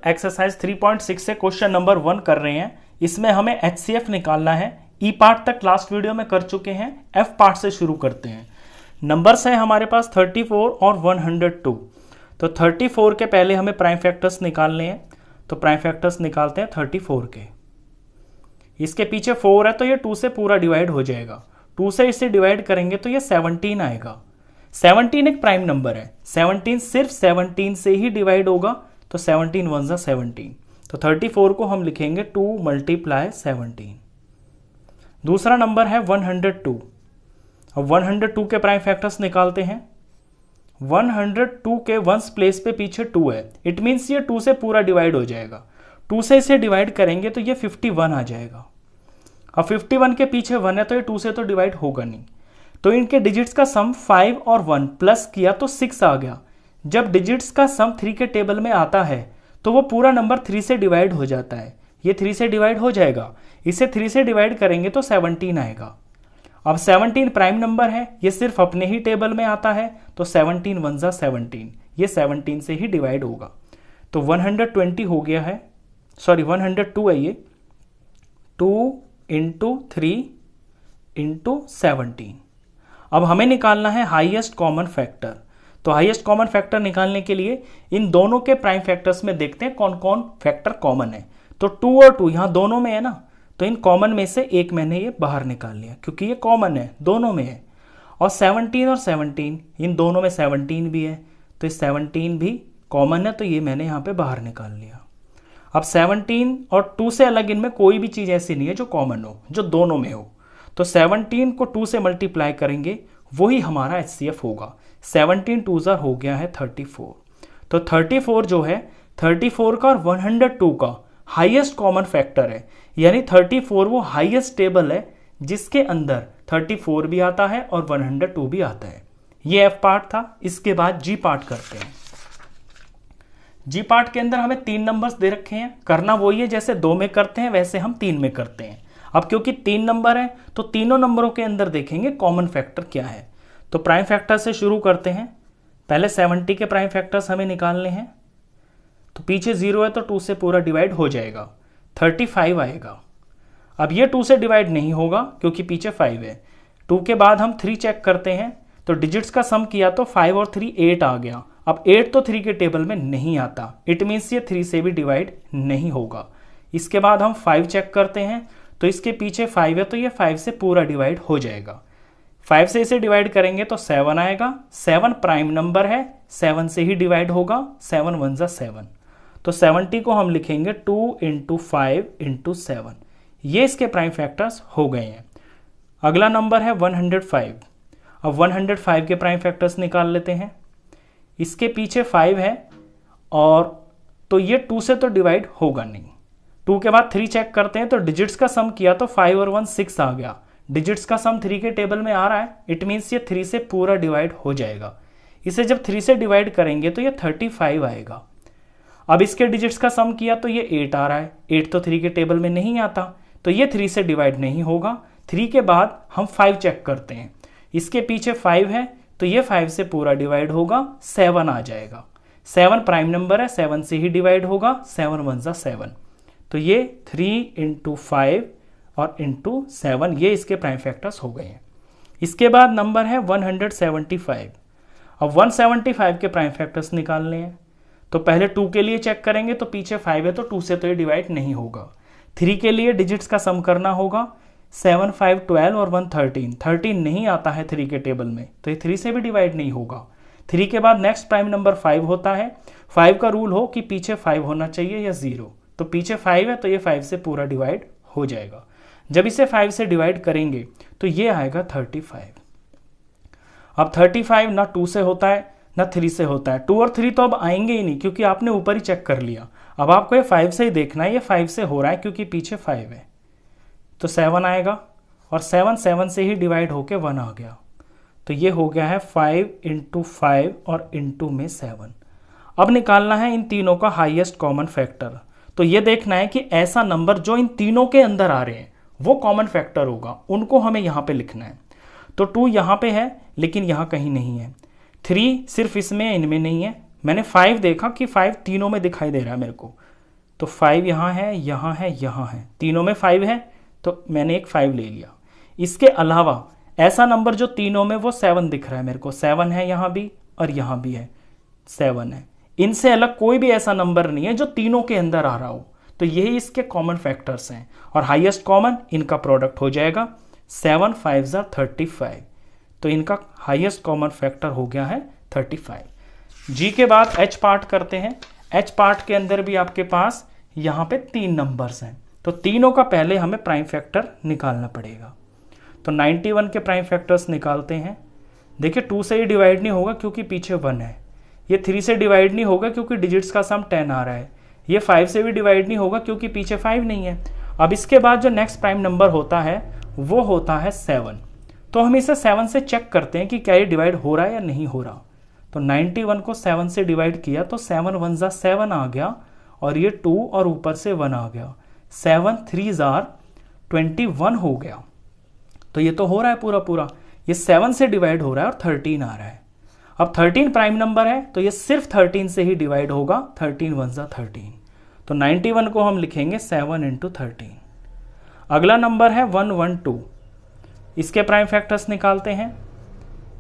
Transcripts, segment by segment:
Exercise 3.6 से question number 1 कर रहे हैं। इसमें हमें HCF निकालना है। ई पार्ट तक लास्ट वीडियो में कर चुके हैं। एफ पार्ट से शुरू करते हैं। नंबर्स है हमारे पास 34 और 102। तो 34 के पहले हमें प्राइम फैक्टर्स निकालने हैं। तो प्राइम फैक्टर्स निकालते हैं 34 के। इसके पीछे 4 है तो ये 2 से पूरा डिवाइड हो जाएगा। 2 से इसे डिवाइड करेंगे तो ये 17 आएगा। 17 एक प्राइम नंबर है। 17 सिर्फ 17 से ही डिवाइड होगा तो 17 वन जा 17। तो 34 को हम लिखेंगे 2 × 17। दूसरा नंबर है 102। अब 102 के प्राइम फैक्टर्स निकालते हैं। 102 के वंस प्लेस पे पीछे 2 है। इट मीन्स ये 2 से पूरा डिवाइड हो जाएगा। 2 से इसे डिवाइड करेंगे तो ये 51 आ जाएगा। अब 51 के पीछे 1 है तो ये 2 से तो डिवाइड होगा नहीं। तो इनके डिजिट्स का सम 5 और 1 प्लस किया तो 6 आ गया। जब डिजिट्स का सम 3 के टेबल में आता है तो वो पूरा नंबर 3 से डिवाइड हो जाता है। ये 3 से डिवाइड हो जाएगा। इसे 3 से डिवाइड करेंगे तो 17 आएगा। अब 17 प्राइम नंबर है, ये सिर्फ अपने ही टेबल में आता है तो 17 वन जा 17। ये 17 से ही डिवाइड होगा। तो 120 हो गया है, सॉरी 102 है ये। 2 × 3 × 17। अब हमें निकालना है हाईएस्ट कॉमन फैक्टर। तो हाईएस्ट कॉमन फैक्टर निकालने के लिए इन दोनों के प्राइम फैक्टर्स में देखते हैं कौन कौन फैक्टर कॉमन है। तो 2 और 2 यहां दोनों में है ना, तो इन कॉमन में से एक मैंने ये बाहर निकाल लिया क्योंकि ये कॉमन है, दोनों में है। और 17 और 17 इन दोनों में 17 भी है तो ये 17 भी कॉमन है, तो ये मैंने यहाँ पे बाहर निकाल लिया। अब 17 और 2 से अलग इनमें कोई भी चीज़ ऐसी नहीं है जो कॉमन हो, जो दोनों में हो। तो 17 को 2 से मल्टीप्लाई करेंगे, वही हमारा HCF होगा। 17 2 हो गया है 34। तो 34 जो है 34 का और 102 का हाईएस्ट कॉमन फैक्टर है। यानी 34 वो हाईएस्ट टेबल है जिसके अंदर 34 भी आता है और 102 भी आता है। ये F पार्ट था। इसके बाद G पार्ट करते हैं। G पार्ट के अंदर हमें 3 नंबर्स दे रखे हैं। करना वही है जैसे 2 में करते हैं वैसे हम 3 में करते हैं। अब क्योंकि 3 नंबर है तो तीनों नंबरों के अंदर देखेंगे कॉमन फैक्टर क्या है। तो प्राइम फैक्टर से शुरू करते हैं। पहले 70 के प्राइम फैक्टर्स हमें निकालने हैं। तो पीछे 0 है तो 2 से पूरा डिवाइड हो जाएगा। 35 आएगा। अब ये 2 से डिवाइड नहीं होगा क्योंकि पीछे 5 है। 2 के बाद हम 3 चेक करते हैं। तो डिजिट्स का सम किया तो 5 और 3 8 आ गया। अब 8 तो 3 के टेबल में नहीं आता। इट मीन्स ये 3 से भी डिवाइड नहीं होगा। इसके बाद हम 5 चेक करते हैं। तो इसके पीछे 5 है तो ये 5 से पूरा डिवाइड हो जाएगा। 5 से इसे डिवाइड करेंगे तो 7 आएगा। 7 प्राइम नंबर है, 7 से ही डिवाइड होगा। 7 वन जा 7। तो 70 को हम लिखेंगे 2 × 5 × 7। ये इसके प्राइम फैक्टर्स हो गए हैं। अगला नंबर है 105। अब 105 के प्राइम फैक्टर्स निकाल लेते हैं। इसके पीछे 5 है और तो ये 2 से तो डिवाइड होगा नहीं। 2 के बाद 3 चेक करते हैं। तो डिजिट्स का सम किया तो 5 और 1 6 आ गया। डिजिट्स का सम 3 के टेबल में आ रहा है। इट मीन्स ये 3 से पूरा डिवाइड हो जाएगा। इसे जब 3 से डिवाइड करेंगे तो ये 35 आएगा। अब इसके डिजिट्स का सम किया तो ये 8 आ रहा है। 8 तो 3 के टेबल में नहीं आता तो ये 3 से डिवाइड नहीं होगा। 3 के बाद हम 5 चेक करते हैं। इसके पीछे 5 है तो ये 5 से पूरा डिवाइड होगा। 7 आ जाएगा। 7 प्राइम नंबर है, 7 से ही डिवाइड होगा। 7 वन जा 7। तो ये 3 × 5 और × 7 ये इसके प्राइम फैक्टर्स हो गए हैं। इसके बाद नंबर है 175। अब 175 के प्राइम फैक्टर्स निकालने हैं। तो पहले 2 के लिए चेक करेंगे तो पीछे 5 है तो 2 से तो ये डिवाइड नहीं होगा। 3 के लिए डिजिट्स का सम करना होगा। 7 5 12 और 1 13। 13 नहीं आता है 3 के टेबल में तो ये 3 से भी डिवाइड नहीं होगा। 3 के बाद नेक्स्ट प्राइम नंबर 5 होता है। 5 का रूल हो कि पीछे 5 होना चाहिए या 0। तो पीछे 5 है तो ये 5 से पूरा डिवाइड हो जाएगा। जब इसे 5 से डिवाइड करेंगे तो ये आएगा 35। अब 35 ना 2 से होता है ना 3 से होता है। 2 और 3 तो अब आएंगे ही नहीं क्योंकि आपने ऊपर ही चेक कर लिया। अब आपको ये 5 से ही देखना है। ये 5 से हो रहा है क्योंकि पीछे 5 है। तो 7 आएगा और 7 से ही डिवाइड होके 1 आ गया। तो ये हो गया है 5 × 5 और × में 7। अब निकालना है इन तीनों का हाईएस्ट कॉमन फैक्टर। तो ये देखना है कि ऐसा नंबर जो इन तीनों के अंदर आ रहे हैं वो कॉमन फैक्टर होगा, उनको हमें यहाँ पे लिखना है। तो 2 यहाँ पे है लेकिन यहाँ कहीं नहीं है। 3 सिर्फ इसमें इनमें नहीं है। मैंने 5 देखा कि 5 तीनों में दिखाई दे रहा है मेरे को, तो 5 यहाँ है, यहाँ है, यहाँ है, तीनों में 5 है तो मैंने एक 5 ले लिया। इसके अलावा ऐसा नंबर जो तीनों में वो 7 दिख रहा है मेरे को, 7 है यहाँ भी और यहाँ भी है 7 है। इनसे अलग कोई भी ऐसा नंबर नहीं है जो तीनों के अंदर आ रहा हो। तो यही इसके कॉमन फैक्टर्स हैं और हाईएस्ट कॉमन इनका प्रोडक्ट हो जाएगा 7 5 35। तो इनका हाईएस्ट कॉमन फैक्टर हो गया है 35। जी के बाद एच पार्ट करते हैं। एच पार्ट के अंदर भी आपके पास यहाँ पे 3 नंबर्स हैं, तो तीनों का पहले हमें प्राइम फैक्टर निकालना पड़ेगा। तो 91 के प्राइम फैक्टर्स निकालते हैं। देखिए 2 से ही डिवाइड नहीं होगा क्योंकि पीछे 1 है, ये 3 से डिवाइड नहीं होगा क्योंकि डिजिट्स का सम 10 आ रहा है, ये 5 से भी डिवाइड नहीं होगा क्योंकि पीछे 5 नहीं है। अब इसके बाद जो नेक्स्ट प्राइम नंबर होता है वो होता है 7। तो हम इसे 7 से चेक करते हैं कि क्या ये डिवाइड हो रहा है या नहीं हो रहा। तो 91 को 7 से डिवाइड किया तो 7 1 ज़ा 7 आ गया और ये 2 और ऊपर से 1 आ गया, 7 3 ज़ार 21 हो गया। तो ये तो हो रहा है पूरा पूरा, ये 7 से डिवाइड हो रहा है और 13 आ रहा है। अब 13 प्राइम नंबर है तो ये सिर्फ 13 से ही डिवाइड होगा, 13 1 ज़ा 13। तो 91 को हम लिखेंगे 7 × 13। अगला नंबर है 112। इसके प्राइम फैक्टर्स निकालते हैं।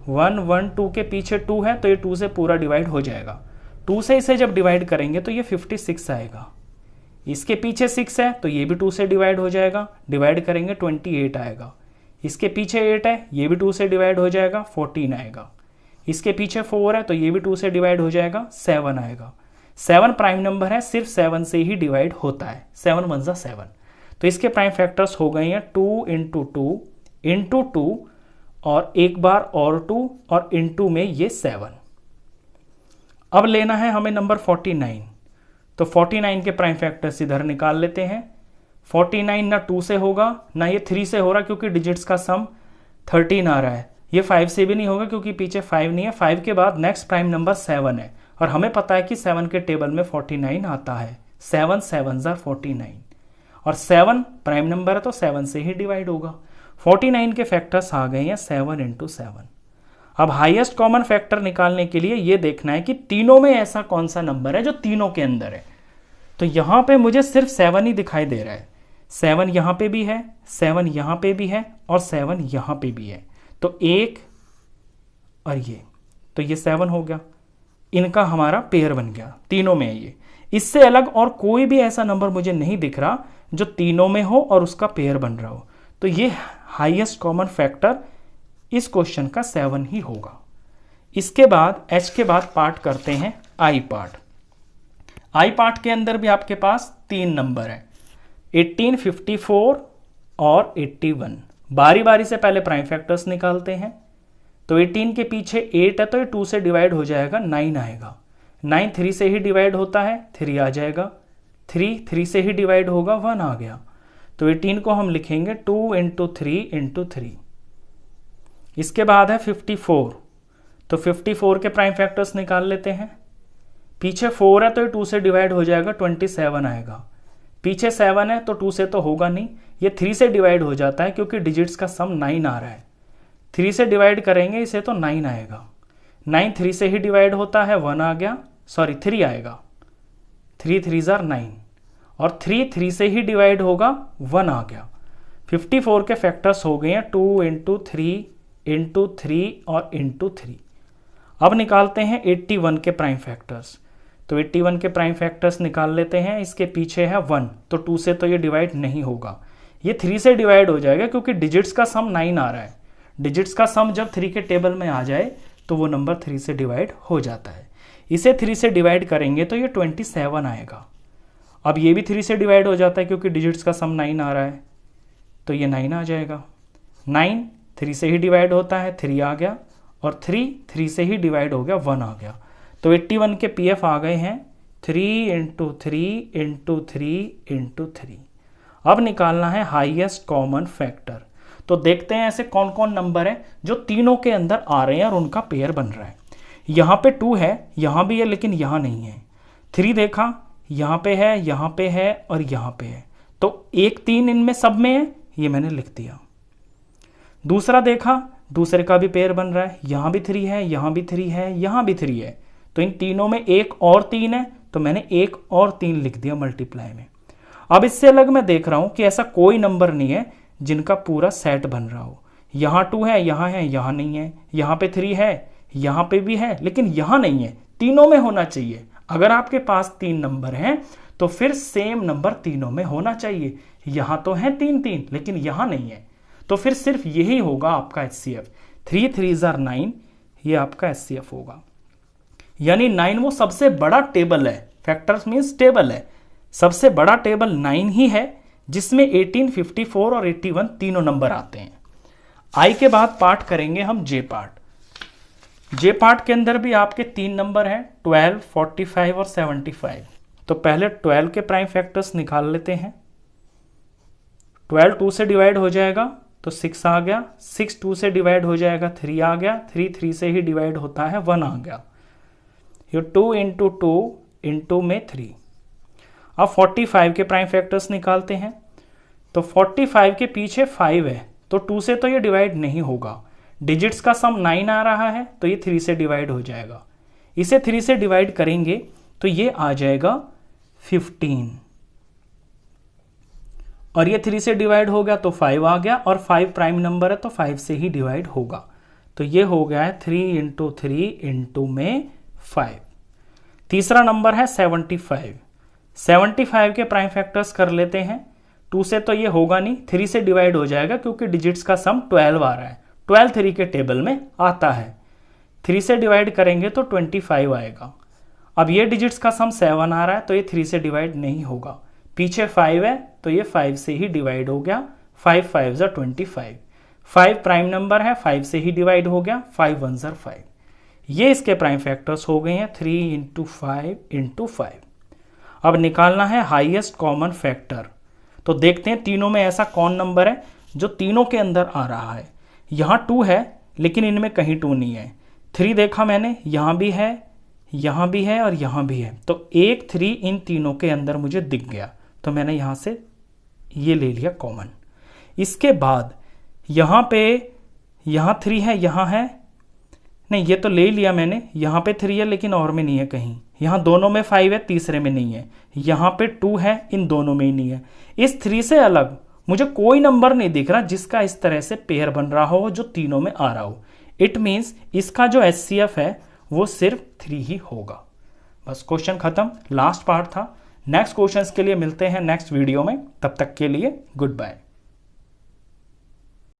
112 के पीछे 2 है तो ये 2 से पूरा डिवाइड हो जाएगा। 2 से इसे जब डिवाइड करेंगे तो ये 56 आएगा। इसके पीछे 6 है तो ये भी 2 से डिवाइड हो जाएगा, डिवाइड करेंगे 28 आएगा। इसके पीछे 8 है, ये भी 2 से डिवाइड हो जाएगा, 14 आएगा। इसके पीछे 4 है तो ये भी 2 से डिवाइड हो जाएगा, 7 आएगा। 7 प्राइम नंबर है, सिर्फ 7 से ही डिवाइड होता है, 7 1 ज़ा 7। तो इसके प्राइम फैक्टर्स हो गए हैं 2 × 2 × 2 और एक बार और 2 और इनटू में ये 7। अब लेना है हमें नंबर 49। तो 49 के प्राइम फैक्टर्स इधर निकाल लेते हैं। 49 ना 2 से होगा ना ये 3 से हो रहा क्योंकि डिजिट्स का सम 13 आ रहा है, ये 5 से भी नहीं होगा क्योंकि पीछे 5 नहीं है। 5 के बाद नेक्स्ट प्राइम नंबर 7 है और हमें पता है कि 7 के टेबल में 49 आता है, 7 7 ज़ा 49 और 7 प्राइम नंबर है तो 7 से ही डिवाइड होगा। 49 के फैक्टर्स आ गए हैं 7 × 7। अब हाईएस्ट कॉमन फैक्टर निकालने के लिए ये देखना है कि तीनों में ऐसा कौन सा नंबर है जो तीनों के अंदर है। तो यहाँ पे मुझे सिर्फ 7 ही दिखाई दे रहा है, 7 यहाँ पे भी है, 7 यहाँ पे भी है और 7 यहाँ पे भी है। तो 1 और ये 7 हो गया, इनका हमारा पेयर बन गया, तीनों में है ये। इससे अलग और कोई भी ऐसा नंबर मुझे नहीं दिख रहा जो तीनों में हो और उसका पेयर बन रहा हो। तो ये हाईएस्ट कॉमन फैक्टर इस क्वेश्चन का 7 ही होगा। इसके बाद एच के बाद पार्ट करते हैं आई पार्ट। आई पार्ट के अंदर भी आपके पास 3 नंबर है, 18 54 और 81। बारी बारी से पहले प्राइम फैक्टर्स निकालते हैं। तो 18 के पीछे 8 है तो ये 2 से डिवाइड हो जाएगा, 9 आएगा। 9 3 से ही डिवाइड होता है, 3 आ जाएगा। 3 से ही डिवाइड होगा, 1 आ गया। तो 18 को हम लिखेंगे 2 × 3 × 3। इसके बाद है 54। तो 54 के प्राइम फैक्टर्स निकाल लेते हैं। पीछे 4 है तो ये 2 से डिवाइड हो जाएगा, 27 आएगा। पीछे 7 है तो 2 से तो होगा नहीं, ये 3 से डिवाइड हो जाता है क्योंकि डिजिट्स का सम 9 आ रहा है। 3 से डिवाइड करेंगे इसे तो 9 आएगा। 9 3 से ही डिवाइड होता है, 1 आ गया, सॉरी 3 आएगा। 3 3 ज़ार 9 और 3 से ही डिवाइड होगा, 1 आ गया। 54 के फैक्टर्स हो गए हैं 2 × 3 × 3 और × 3। अब निकालते हैं 81 के प्राइम फैक्टर्स। तो 81 के प्राइम फैक्टर्स निकाल लेते हैं। इसके पीछे है 1 तो 2 से तो ये डिवाइड नहीं होगा, ये 3 से डिवाइड हो जाएगा क्योंकि डिजिट्स का सम 9 आ रहा है। डिजिट्स का सम जब 3 के टेबल में आ जाए तो वो नंबर 3 से डिवाइड हो जाता है। इसे 3 से डिवाइड करेंगे तो ये 27 आएगा। अब ये भी 3 से डिवाइड हो जाता है क्योंकि डिजिट्स का सम 9 आ रहा है, तो ये 9 आ जाएगा। 9 3 से ही डिवाइड होता है, 3 आ गया और 3 से ही डिवाइड हो गया, 1 आ गया। तो 81 के पीएफ आ गए हैं 3 × 3 × 3 × 3। अब निकालना है हाईएस्ट कॉमन फैक्टर। तो देखते हैं ऐसे कौन कौन नंबर है जो तीनों के अंदर आ रहे हैं और उनका पेयर बन रहा है। यहाँ पे 2 है, यहाँ भी है लेकिन यहाँ नहीं है। 3 देखा, यहाँ पे है, यहाँ पे है और यहाँ पे है, तो 1 3 इनमें सब में है, ये मैंने लिख दिया। दूसरा देखा, दूसरे का भी पेयर बन रहा है, यहाँ भी 3 है, यहाँ भी 3 है, यहाँ भी 3 है, तो इन तीनों में 1 और 3 है तो मैंने 1 और 3 लिख दिया मल्टीप्लाई में। अब इससे अलग मैं देख रहा हूं कि ऐसा कोई नंबर नहीं है जिनका पूरा सेट बन रहा हो। यहाँ 2 है, यहाँ नहीं है, यहाँ पे 3 है, यहाँ पे भी है, लेकिन यहाँ नहीं है। तीनों में होना चाहिए। अगर आपके पास 3 नंबर हैं तो फिर सेम नंबर तीनों में होना चाहिए। यहाँ तो है 3 3, लेकिन यहाँ नहीं है, तो फिर सिर्फ यही होगा आपका HCF। 3 3s are 9, ये आपका HCF होगा। यानी 9 वो सबसे बड़ा टेबल है, फैक्टर्स मीन्स टेबल है, सबसे बड़ा टेबल 9 ही है जिसमें 18, 54 और 81 तीनों नंबर आते हैं। आई के बाद पार्ट करेंगे हम जे पार्ट। जे पार्ट के अंदर भी आपके 3 नंबर हैं, 12, 45 और 75। तो पहले 12 के प्राइम फैक्टर्स निकाल लेते हैं। 12 2 से डिवाइड हो जाएगा तो 6 आ गया, 6 2 से डिवाइड हो जाएगा 3 आ गया, 3 3 से ही डिवाइड होता है 1 आ गया। ये 2 इंटू 2 इंटू में 3। अब 45 के प्राइम फैक्टर्स निकालते हैं। तो 45 के पीछे 5 है, तो 2 से तो ये डिवाइड नहीं होगा। डिजिट्स का सम 9 आ रहा है तो ये 3 से डिवाइड हो जाएगा। इसे 3 से डिवाइड करेंगे तो ये आ जाएगा 15, और ये 3 से डिवाइड हो गया तो 5 आ गया, और 5 प्राइम नंबर है तो 5 से ही डिवाइड होगा। तो ये हो गया है 3 इंटू 3 इंटू में 5। तीसरा नंबर है 75। 75 के प्राइम फैक्टर्स कर लेते हैं। 2 से तो ये होगा नहीं, 3 से डिवाइड हो जाएगा क्योंकि डिजिट्स का सम 12 आ रहा है। 12 3 के टेबल में आता है। 3 से डिवाइड करेंगे तो 25 आएगा। अब ये डिजिट्स का सम 7 आ रहा है तो ये 3 से डिवाइड नहीं होगा। पीछे 5 है तो ये 5 से ही डिवाइड हो गया। 5 5 25। 5 प्राइम नंबर है, 5 से ही डिवाइड हो गया। 5 1 5। ये इसके प्राइम फैक्टर्स हो गए हैं 3 इंटू 5 इंटू 5। अब निकालना है हाईएस्ट कॉमन फैक्टर। तो देखते हैं तीनों में ऐसा कौन नंबर है जो तीनों के अंदर आ रहा है। यहाँ 2 है लेकिन इनमें कहीं 2 नहीं है। 3 देखा मैंने, यहाँ भी है, यहाँ भी है और यहाँ भी है, तो 1 3 इन तीनों के अंदर मुझे दिख गया, तो मैंने यहाँ से ये ले लिया कॉमन। इसके बाद यहाँ पे यहाँ 3 है, यहाँ है नहीं, ये तो ले लिया मैंने। यहाँ पे 3 है लेकिन और में नहीं है कहीं। यहाँ दोनों में 5 है, तीसरे में नहीं है। यहाँ पे 2 है, इन दोनों में ही नहीं है। इस 3 से अलग मुझे कोई नंबर नहीं दिख रहा जिसका इस तरह से पेयर बन रहा हो जो तीनों में आ रहा हो। इट मीन्स इसका जो HCF है वो सिर्फ 3 ही होगा। बस क्वेश्चन खत्म, लास्ट पार्ट था। नेक्स्ट क्वेश्चंस के लिए मिलते हैं नेक्स्ट वीडियो में। तब तक के लिए गुड बाय।